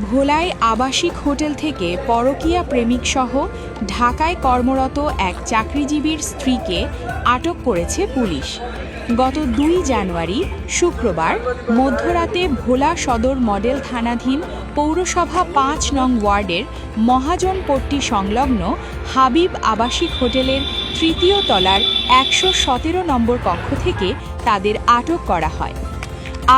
ভোলায় আবাসিক হোটেল থেকে পরকীয়া প্রেমিকসহ ঢাকায় কর্মরত এক চাকরিজীবীর স্ত্রীকে আটক করেছে পুলিশ। গত ২ জানুয়ারি শুক্রবার মধ্যরাতে ভোলা সদর মডেল থানাধীন পৌরসভা ৫ নং ওয়ার্ডের মহাজনপট্টি সংলগ্ন হাবিব আবাসিক হোটেলের ৩য় তলার ১১৭ নম্বর কক্ষ থেকে তাদের আটক করা হয়।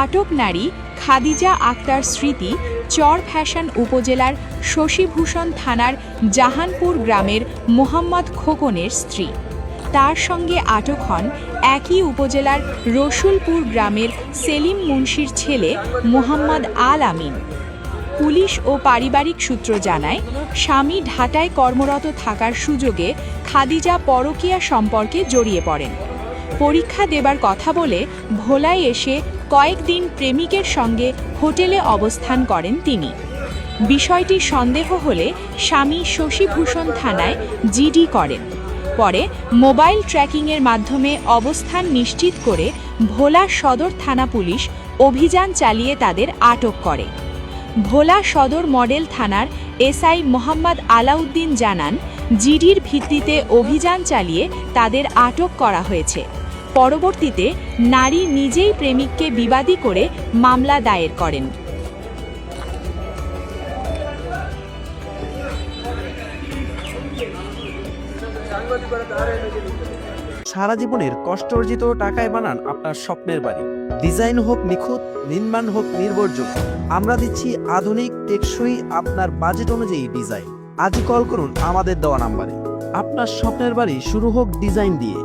আটক নারী খাদিজা আক্তার স্মৃতি চরফ্যাশন উপজেলার শশীভূষণ থানার জাহানপুর গ্রামের মোহাম্মদ খোকনের স্ত্রী। তার সঙ্গে আটক হন একই উপজেলার রসুলপুর গ্রামের সেলিম মুন্সির ছেলে মোহাম্মদ আল আমিন। পুলিশ ও পারিবারিক সূত্র জানায়, স্বামী ঢাকায় কর্মরত থাকার সুযোগে খাদিজা পরকীয়া সম্পর্কে জড়িয়ে পড়েন। পরীক্ষা দেবার কথা বলে ভোলায় এসে কয়েকদিন প্রেমিকের সঙ্গে হোটেলে অবস্থান করেন তিনি। বিষয়টি সন্দেহ হলে স্বামী শশীভূষণ থানায় জিডি করেন। পরে মোবাইল ট্র্যাকিংয়ের মাধ্যমে অবস্থান নিশ্চিত করে ভোলা সদর থানা পুলিশ অভিযান চালিয়ে তাদের আটক করে। ভোলা সদর মডেল থানার এসআই মোহাম্মদ আলাউদ্দিন জানান, জিডির ভিত্তিতে অভিযান চালিয়ে তাদের আটক করা হয়েছে। পরবর্তীতে নারী নিজেই প্রেমিককে বিবাদী করে মামলা দায়ের করেন। সারা জীবনের কষ্ট অর্জিত টাকায় বানান আপনার স্বপ্নের বাড়ি। ডিজাইন হোক নিখুঁত, নির্মাণ হোক নির্ভরযোগ্য, আমরা দিচ্ছি আধুনিক টেকসই আপনার বাজেট অনুযায়ী ডিজাইন। আজই কল করুন আমাদের দেওয়া নাম্বারে। আপনার স্বপ্নের বাড়ি শুরু হোক ডিজাইন দিয়ে।